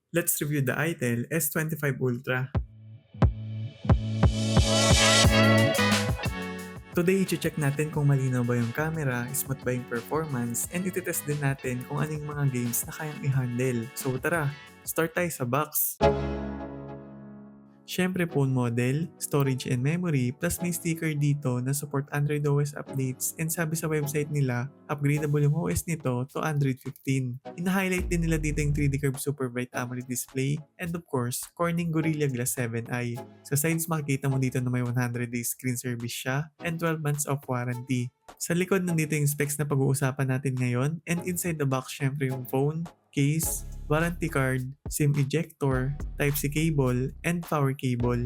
Let's review the Itel S25 Ultra. Today, i-check natin kung malinaw ba yung camera, smooth ba yung performance, and ititest din natin kung anong mga games na kayang i-handle. So tara, start tayo sa box. Siyempre phone model, storage and memory, plus may sticker dito na support Android OS updates, and sabi sa website nila, upgradable yung OS nito to Android 15. Ina-highlight din nila dito yung 3D curved super bright AMOLED display, and of course, Corning Gorilla Glass 7i. Sa sides makikita mo dito na may 100 days screen service siya, and 12 months of warranty. Sa likod nandito yung specs na pag-uusapan natin ngayon, and inside the box syempre yung phone, case, warranty card, SIM ejector, Type-C cable, and power cable.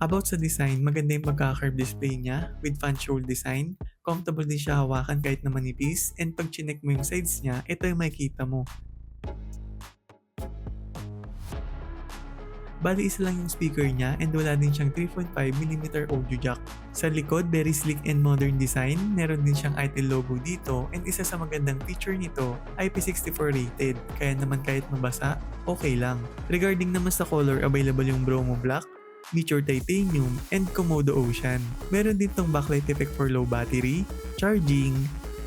About sa design, maganda yung magka-curve display niya with fan shoulder design. Comfortable din siya hawakan kahit na manipis, and pag chinek mo yung sides niya, ito yung makikita mo. Bali isa lang yung speaker niya and wala din siyang 3.5mm audio jack. Sa likod, very sleek and modern design. Meron din siyang Itel logo dito, and isa sa magandang feature nito, IP64 rated. Kaya naman kahit mabasa, okay lang. Regarding naman sa color, available yung Bromo Black, Meteor Titanium, and Komodo Ocean. Meron din tong backlight effect for low battery, charging,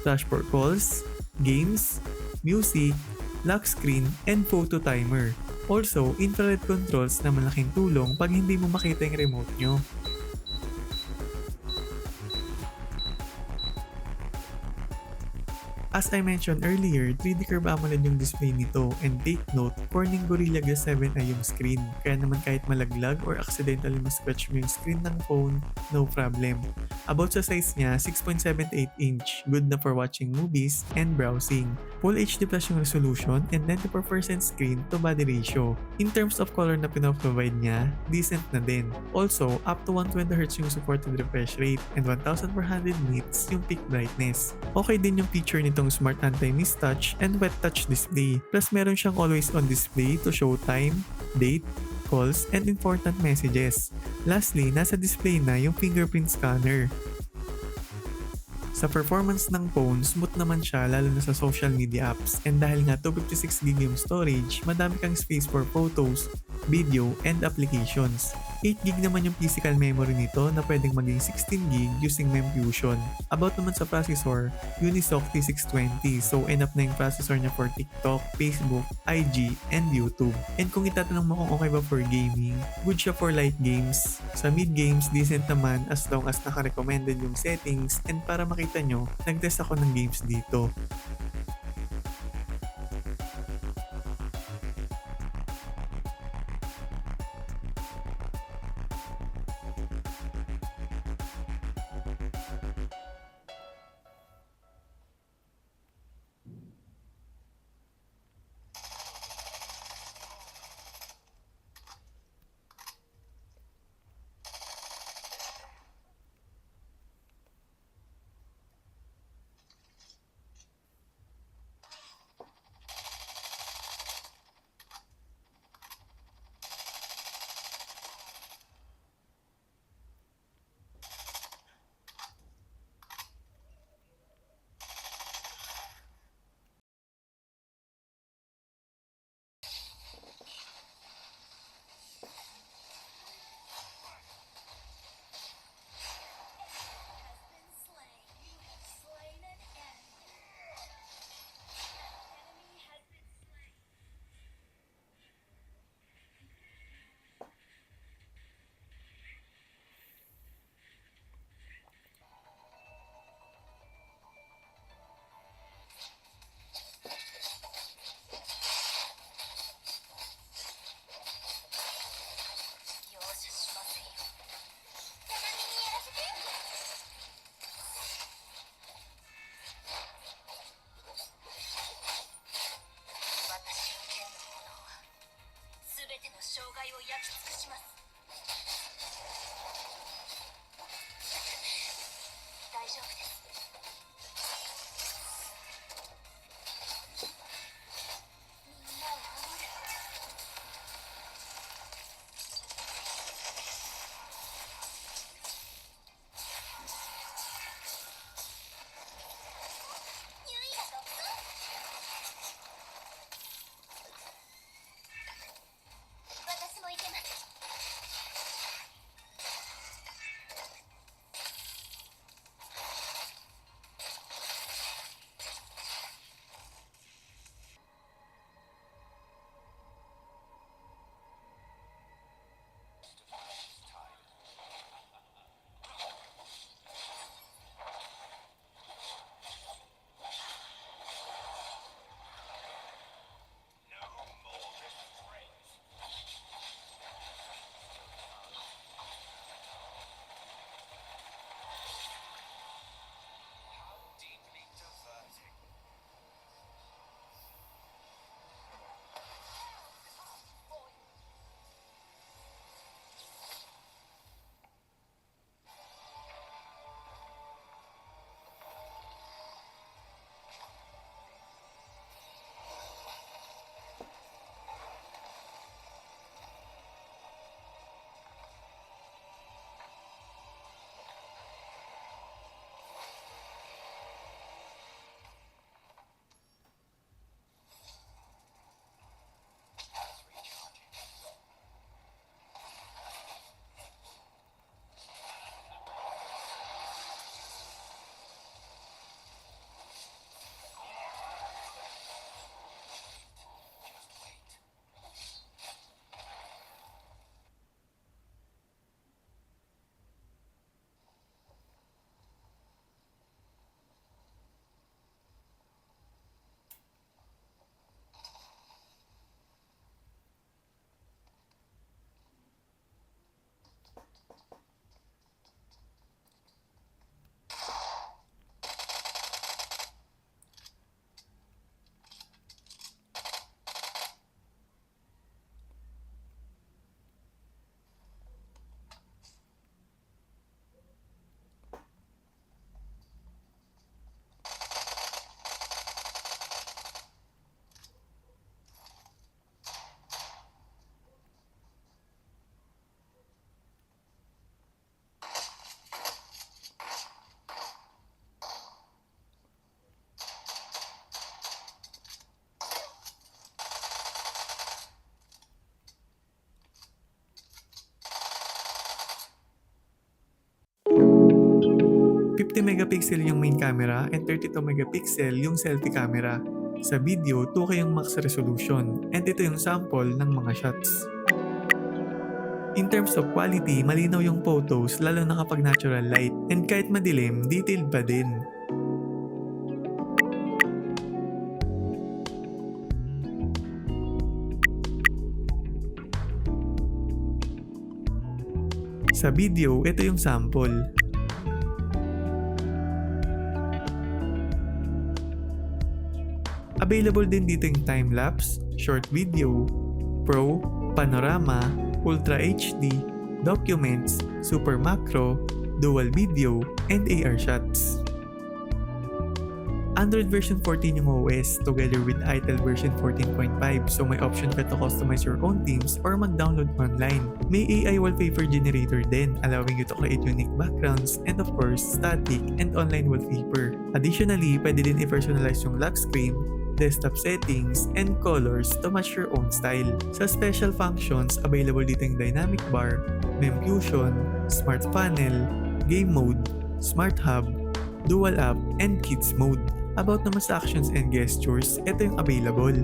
flash for calls, games, music, lock screen, and photo timer. Also, infrared controls na malaking tulong pag hindi mo makita yung remote nyo. As I mentioned earlier, 3D curve AMOLED yung display nito, and take note, Corning Gorilla Glass 7 ay yung screen. Kaya naman kahit malaglag or accidentally ma-scratch mo yung screen ng phone, no problem. About sa size niya, 6.78 inch, good na for watching movies and browsing. Full HD Plus yung resolution and 94% screen to body ratio. In terms of color na pinaprovide niya, decent na din. Also, up to 120Hz yung supported refresh rate and 1400 nits yung peak brightness. Okay din yung feature nitong smart anti-miss touch and wet touch display. Plus meron siyang always on display to show time, date, calls, and important messages. Lastly, nasa display na yung fingerprint scanner. Sa performance ng phone, smooth naman siya lalo na sa social media apps, and dahil nga 256GB yung storage, madami kang space for photos, video, and applications. 8GB naman yung physical memory nito na pwedeng maging 16GB using memfusion. About naman sa processor, Unisoc T620, so enough na yung processor niya for TikTok, Facebook, IG, and YouTube. And kung itatanong mo kung okay ba for gaming, good siya for light games. Sa mid games, decent naman as long as naka-recommended yung settings, and para makita nyo, nag-test ako ng games dito. 50 megapixel yung main camera and 32 megapixel yung selfie camera. Sa video, 2K yung max resolution and ito yung sample ng mga shots. In terms of quality, malinaw yung photos lalo na kapag natural light and kahit madilim, detailed pa din. Sa video, ito yung sample. Available din dito yung time-lapse, short video, pro, panorama, ultra HD, documents, super macro, dual video, and AR shots. Android version 14 yung OS together with Itel version 14.5, so may option ka to customize your own themes or mag-download online. May AI wallpaper generator din, allowing you to create unique backgrounds and of course static and online wallpaper. Additionally, pwede din i-personalize yung lock screen, desktop settings, and colors to match your own style. Sa special functions, available dito yung dynamic bar, mem fusion, smart panel, game mode, smart hub, dual app, and kids mode. About naman sa actions and gestures, ito yung available.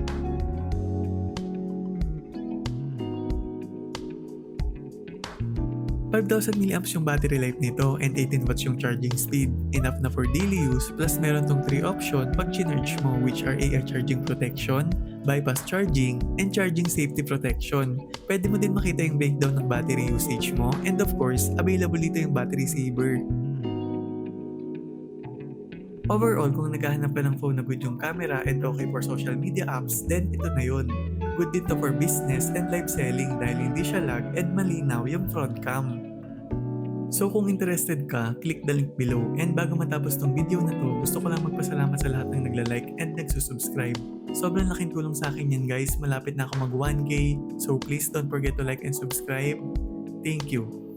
$5,000 mAh yung battery life nito and 18 watts yung charging speed. Enough na for daily use, plus meron tong 3 option pag charge mo, which are AI charging protection, bypass charging, and charging safety protection. Pwede mo din makita yung breakdown ng battery usage mo, and of course, available dito yung battery saver. Overall, kung naghahanap ka ng phone na good yung camera and okay for social media apps, then ito na yun. Good din to for business and live selling dahil hindi siya lag and malinaw yung front cam. So kung interested ka, click the link below. And bago matapos tong video na to, gusto ko lang magpasalamat sa lahat ng nagla-like and nagsusubscribe. Sobrang laking tulong sa akin yan guys, malapit na ako mag 1K. So please don't forget to like and subscribe. Thank you.